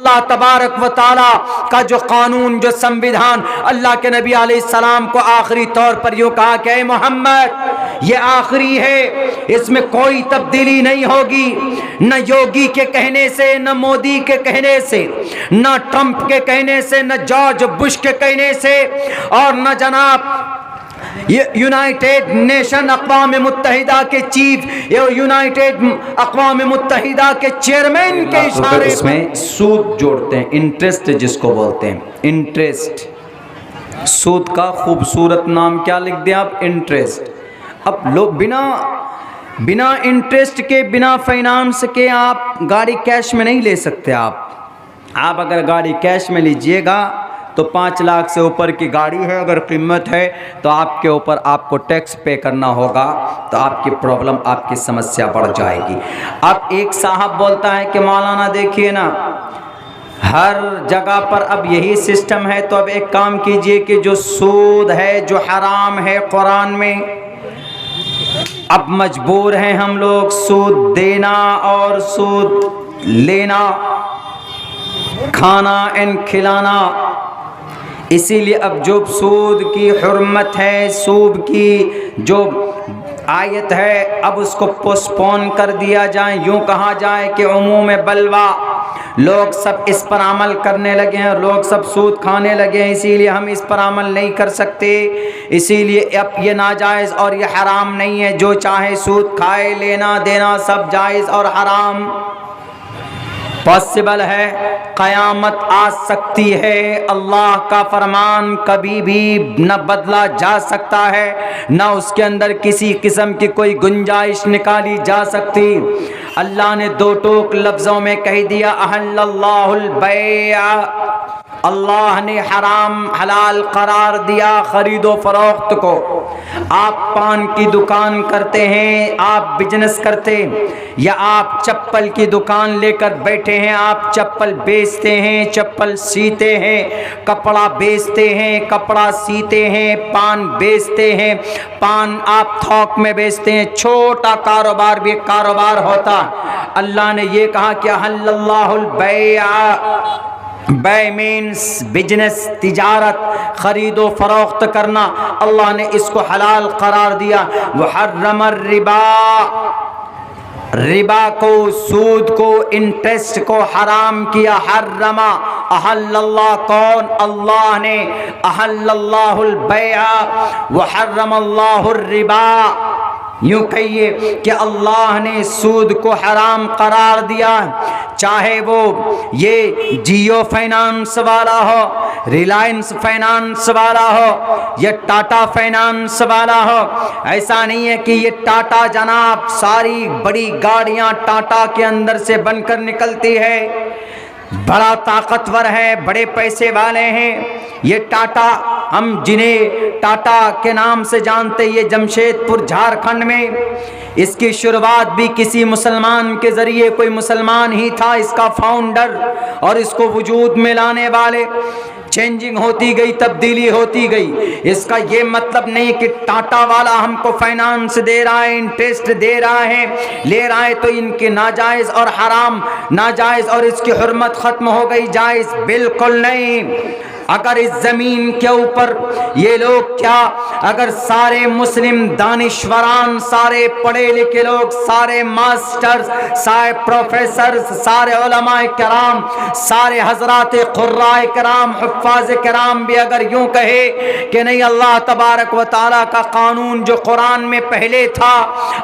اللہ تبارک و تعالی کا جو قانون، جو سنویدھان، اللہ کے نبی علیہ السلام کو آخری طور پر یوں کہا کہ اے محمد یہ آخری ہے، اس میں کوئی تبدیلی نہیں ہوگی، نہ یوگی کے کہنے سے، نہ مودی کے کہنے سے، نہ ٹرمپ کے کہنے سے، نہ جارج بش کے کہنے سے، اور نہ جناب یونائٹڈ نیشن اقوام متحدہ کے چیف، یونائٹڈ اقوام متحدہ کے چیئرمین کے اشارے، اس میں سود جوڑتے ہیں، انٹرسٹ جس کو بولتے ہیں، انٹرسٹ، سود کا خوبصورت نام کیا لکھ دیں آپ؟ انٹرسٹ۔ اب لوگ بنا انٹرسٹ کے، بنا فائنانس کے آپ گاڑی کیش میں نہیں لے سکتے۔ آپ اگر گاڑی کیش میں لیجئے گا تو 5 لاکھ سے اوپر کی گاڑی ہے، اگر قیمت ہے تو آپ کے اوپر آپ کو ٹیکس پے کرنا ہوگا، تو آپ کی پرابلم، آپ کی سمسیا بڑھ جائے گی۔ اب ایک صاحب بولتا ہے کہ مولانا دیکھیے نا، ہر جگہ پر اب یہی سسٹم ہے، تو اب ایک کام کیجئے کہ جو سود ہے، جو حرام ہے قرآن میں، اب مجبور ہیں ہم لوگ سود دینا اور سود لینا، کھانا اینڈ کھلانا۔ اسی لیے اب جو سود کی حرمت ہے، سود کی جو آیت ہے، اب اس کو پوسپون کر دیا جائے، یوں کہا جائے کہ عموم بلوا، لوگ سب اس پر عمل کرنے لگے ہیں، لوگ سب سود کھانے لگے ہیں، اسی لیے ہم اس پر عمل نہیں کر سکتے، اسی لیے اب یہ ناجائز اور یہ حرام نہیں ہے، جو چاہے سود کھائے، لینا دینا سب جائز اور حرام۔ پاسبل ہے، قیامت آ سکتی ہے، اللہ کا فرمان کبھی بھی نہ بدلا جا سکتا ہے، نہ اس کے اندر کسی قسم کی کوئی گنجائش نکالی جا سکتی۔ اللہ نے 2 ٹوک لفظوں میں کہہ دیا، احل اللہ البیع، اللہ نے حرام حلال قرار دیا خرید و فروخت کو۔ آپ پان کی دکان کرتے ہیں، آپ بزنس کرتے، یا آپ چپل کی دکان لے کر بیٹھے ہیں، آپ چپل بیچتے ہیں، چپل سیتے ہیں، کپڑا بیچتے ہیں، کپڑا سیتے ہیں، پان بیچتے ہیں، پان آپ تھوک میں بیچتے ہیں، چھوٹا کاروبار بھی کاروبار ہوتا۔ اللہ نے یہ کہا کہ احل اللہ البیع، بے مینس بزنس، تجارت، خرید و فروخت کرنا، اللہ نے اس کو حلال قرار دیا۔ وحرم الربا، ربا کو، سود کو، انٹرسٹ کو حرام کیا۔ حرم، احل اللہ، کون؟ اللہ نے۔ احل اللہ البیع وحرم اللہ الربا، یوں کہیے کہ اللہ نے سود کو حرام قرار دیا، چاہے وہ یہ جیو فائنانس والا ہو، ریلائنس فائنانس والا ہو، یا ٹاٹا فائنانس والا ہو۔ ایسا نہیں ہے کہ یہ ٹاٹا جناب ساری بڑی گاڑیاں ٹاٹا کے اندر سے بن کر نکلتی ہے، بڑا طاقتور ہے، بڑے پیسے والے ہیں یہ ٹاٹا، ہم جنہیں ٹاٹا کے نام سے جانتے، یہ جمشید پور جھارکھنڈ میں، اس کی شروعات بھی کسی مسلمان کے ذریعے، کوئی مسلمان ہی تھا اس کا فاؤنڈر اور اس کو وجود میں لانے والے۔ چینجنگ ہوتی گئی، تبدیلی ہوتی گئی۔ اس کا یہ مطلب نہیں کہ ٹاٹا والا ہم کو فائنانس دے رہا ہے، انٹرسٹ دے رہا ہے، لے رہا ہے تو ان کے ناجائز اور حرام، ناجائز اور اس کی حرمت ختم ہو گئی، جائز بالکل نہیں۔ اگر اس زمین کے اوپر یہ لوگ کیا، اگر سارے مسلم دانشوران، سارے پڑھے لکھے لوگ، سارے ماسٹرز، سارے پروفیسرز، سارے علماء کرام، سارے حضرات قراء کرام، حفاظ کرام بھی اگر یوں کہے کہ نہیں، اللہ تبارک و تعالیٰ کا قانون جو قرآن میں پہلے تھا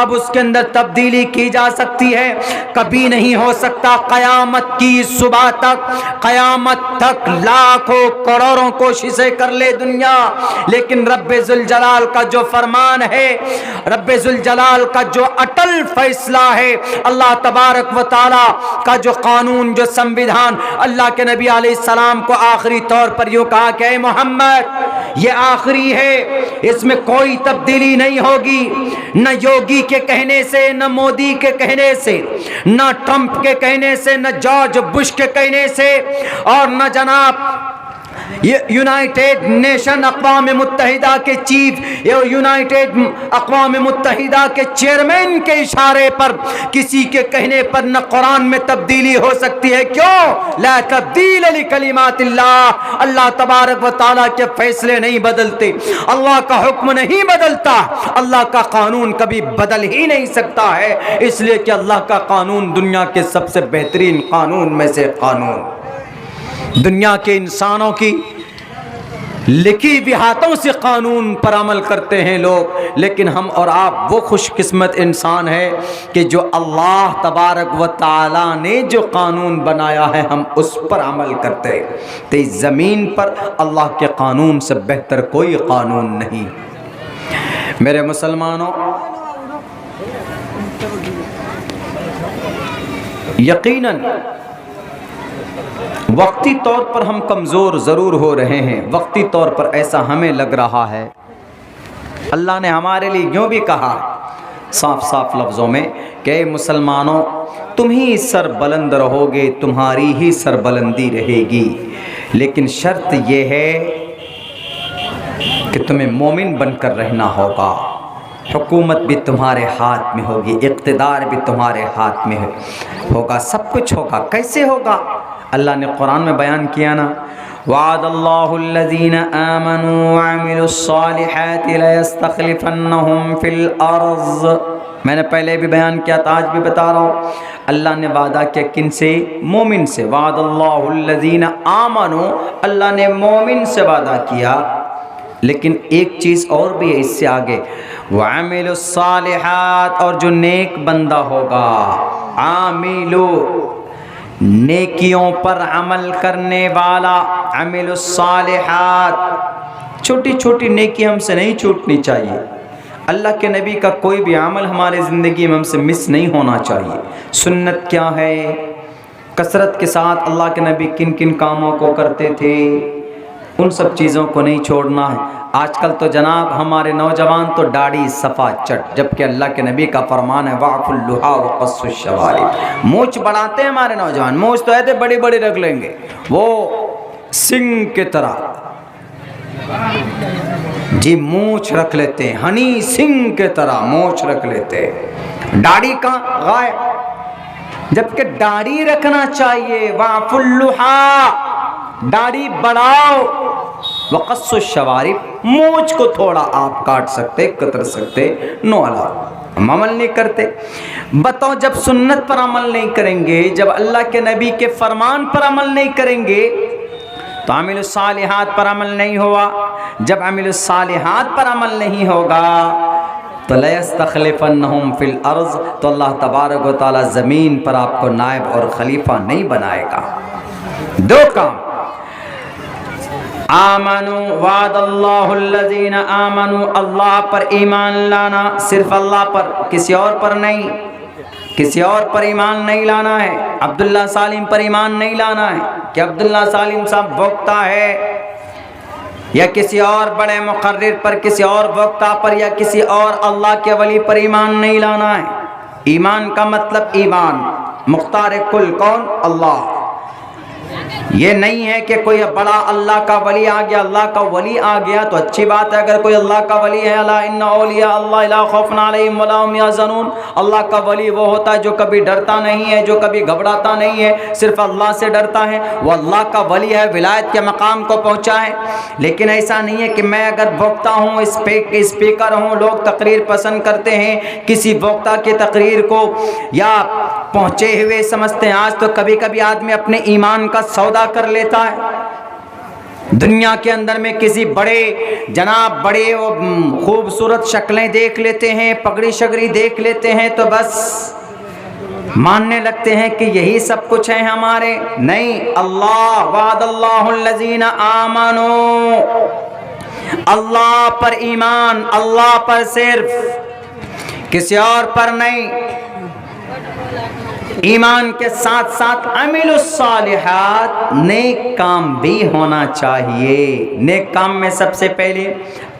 اب اس کے اندر تبدیلی کی جا سکتی ہے، کبھی نہیں ہو سکتا۔ قیامت کی صبح تک، قیامت تک لاکھوں کروڑوں کوششیں کر لے دنیا، لیکن رب ذوالجلال کا جو فرمان ہے، رب ذوالجلال کا جو اٹل فیصلہ ہے، اللہ تبارک و تعالیٰ کا جو قانون، جو سنویدھان، اللہ کے نبی علیہ السلام کو آخری طور پر یوں کہا کہ اے محمد یہ آخری ہے، اس میں کوئی تبدیلی نہیں ہوگی، نہ یوگی کے کہنے سے، نہ مودی کے کہنے سے، نہ ٹرمپ کے کہنے سے، نہ جارج بش کے کہنے سے، اور نہ جناب یہ یونائٹڈ نیشن اقوام متحدہ کے چیف، یہ یونائٹڈ اقوام متحدہ کے چیئرمین کے اشارے پر کسی کے کہنے پر نہ قرآن میں تبدیلی ہو سکتی ہے؟ کیوں؟ لا تبدیل لکلمات اللہ، اللہ تبارک و تعالیٰ کے فیصلے نہیں بدلتے، اللہ کا حکم نہیں بدلتا، اللہ کا قانون کبھی بدل ہی نہیں سکتا ہے، اس لیے کہ اللہ کا قانون دنیا کے سب سے بہترین قانون میں سے قانون۔ دنیا کے انسانوں کی لکھی ہوئی ہاتھوں سے قانون پر عمل کرتے ہیں لوگ، لیکن ہم اور آپ وہ خوش قسمت انسان ہے کہ جو اللہ تبارک و تعالی نے جو قانون بنایا ہے ہم اس پر عمل کرتے ہیں۔ تو اس زمین پر اللہ کے قانون سے بہتر کوئی قانون نہیں۔ میرے مسلمانوں، یقیناً وقتی طور پر ہم کمزور ضرور ہو رہے ہیں، وقتی طور پر ایسا ہمیں لگ رہا ہے۔ اللہ نے ہمارے لیے یوں بھی کہا صاف صاف لفظوں میں کہ اے مسلمانوں تم ہی سر بلند رہو گے، تمہاری ہی سر بلندی رہے گی، لیکن شرط یہ ہے کہ تمہیں مومن بن کر رہنا ہوگا، حکومت بھی تمہارے ہاتھ میں ہوگی، اقتدار بھی تمہارے ہاتھ میں ہوگا، سب کچھ ہوگا۔ کیسے ہوگا؟ اللہ نے قرآن میں بیان کیا نا، وعد اللہ الذین آمنوا وعملوا الصالحات لیستخلفنہم فی الارض۔ میں نے پہلے بھی بیان کیا تھا، آج بھی بتا رہا ہوں، اللہ نے وعدہ کیا کن سے؟ مومن سے۔ وعد اللہ الذین آمنوا، اللہ نے مومن سے وعدہ کیا، لیکن ایک چیز اور بھی ہے اس سے آگے، وعملوا الصالحات، اور جو نیک بندہ ہوگا، عاملو نیکیوں پر عمل کرنے والا، عمل الصالحات، چھوٹی چھوٹی نیکی ہم سے نہیں چھوٹنی چاہیے، اللہ کے نبی کا کوئی بھی عمل ہمارے زندگی میں ہم سے مس نہیں ہونا چاہیے۔ سنت کیا ہے؟ کثرت کے ساتھ اللہ کے نبی کن کن کاموں کو کرتے تھے، ان سب چیزوں کو نہیں چھوڑنا ہے۔ آج کل تو جناب ہمارے نوجوان تو داڑھی صفا چٹ، جبکہ اللہ کے نبی کا فرمان ہے وَعْفُ اللُّحَىٰ وَقَصُّ الشَّوَارِبِ، مونچھ بڑھاتے ہیں ہمارے نوجوان، مونچھ تو ایسے بڑی بڑی رکھ لیں گے، وہ سنگ کی طرح، جی مونچھ رکھ لیتے ہیں، ہنی سنگ کی طرح مونچھ رکھ لیتے ہیں، داڑھی کا غائب، جبکہ داڑھی رکھنا چاہیے، وَعْفُ اللُّحَىٰ، داڑھی بڑھاؤ، وقص الشوارب، مونچھ کو تھوڑا آپ کاٹ سکتے، کتر سکتے، نو علاوہ، ہم عمل نہیں کرتے۔ بتاؤ جب سنت پر عمل نہیں کریں گے، جب اللہ کے نبی کے فرمان پر عمل نہیں کریں گے تو عمل الصالحات پر عمل نہیں ہوا، جب عمل الصالحات پر عمل نہیں ہوگا تو لَيَسْتَخْلِفَنَّهُمْ فِي الْأَرْضِ، تو اللہ تبارک و تعالی زمین پر آپ کو نائب اور خلیفہ نہیں بنائے گا۔ دو کام، آمنوا، وعد اللہ الذین آمنوا، اللہ پر ایمان لانا، صرف اللہ پر، کسی اور پر نہیں، کسی اور پر ایمان نہیں لانا ہے، عبداللہ سالم پر ایمان نہیں لانا ہے کہ عبداللہ سالم صاحب وقتہ ہے، یا کسی اور بڑے مقرر پر، کسی اور وقتہ پر، یا کسی اور اللہ کے ولی پر ایمان نہیں لانا ہے۔ ایمان کا مطلب ایمان، مختار کل کون؟ اللہ۔ یہ نہیں ہے کہ کوئی بڑا اللہ کا ولی آ گیا، اللہ کا ولی آ گیا تو اچھی بات ہے، اگر کوئی اللہ کا ولی ہے، الا ان اولیاء اللہ لا خوف علیہم ولا هم يحزنون، اللہ کا ولی وہ ہوتا ہے جو کبھی ڈرتا نہیں ہے، جو کبھی گھبراتا نہیں ہے، صرف اللہ سے ڈرتا ہے، وہ اللہ کا ولی ہے، ولایت کے مقام کو پہنچا ہے۔ لیکن ایسا نہیں ہے کہ میں اگر وقتہ ہوں، اسپیکر ہوں، لوگ تقریر پسند کرتے ہیں، کسی وقتہ کی تقریر کو یا پہنچے ہوئے سمجھتے ہیں۔ آج تو کبھی کبھی آدمی اپنے ایمان کا سودا کر لیتا ہے، دنیا کے اندر میں کسی بڑے جناب بڑے خوبصورت شکلیں دیکھ لیتے ہیں، پگڑی شگڑی دیکھ لیتے ہیں تو بس ماننے لگتے ہیں کہ یہی سب کچھ ہے ہمارے۔ نہیں، اللہ، وعد اللہ الذین آمنوا، اللہ پر ایمان، اللہ پر صرف، کسی اور پر نہیں۔ ایمان کے ساتھ ساتھ عمل الصالحات، نیک کام بھی ہونا چاہیے۔ نیک کام میں سب سے پہلے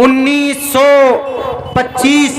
1925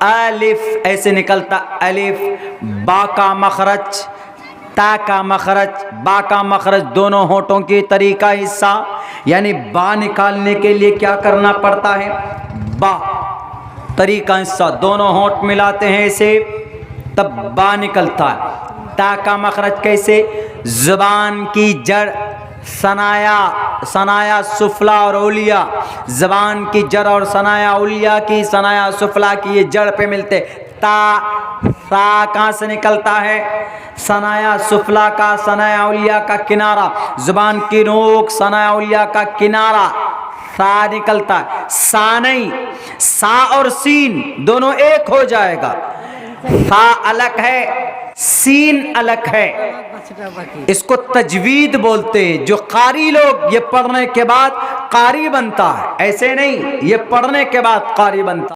الف ایسے نکلتا الف، با کا مخرج، تا کا مخرج، با کا مخرج دونوں ہونٹوں کی طریقہ حصہ، یعنی با نکالنے کے لیے کیا کرنا پڑتا ہے؟ با طریقہ حصہ، دونوں ہونٹ ملاتے ہیں اسے تب با نکلتا ہے۔ تا کا مخرج کیسے؟ زبان کی جڑ ثنایا سفلا اور علیا، زبان کی جڑ اور ثنایا علیا کی، ثنایا سفلا کی یہ جڑ پہ ملتے۔ تا تا کہاں سے نکلتا ہے؟ ثنایا سفلا کا، ثنایا علیا کا کنارہ، زبان کی نوک ثنایا علیا کا کنارہ، سا نکلتا ہے۔ سا نہیں، سا اور سین دونوں ایک ہو جائے گا، سا الگ ہے سین الگ ہے، اس کو تجوید بولتے ہیں۔ جو قاری لوگ یہ پڑھنے کے بعد قاری بنتا ہے، ایسے نہیں یہ پڑھنے کے بعد قاری بنتا ہے۔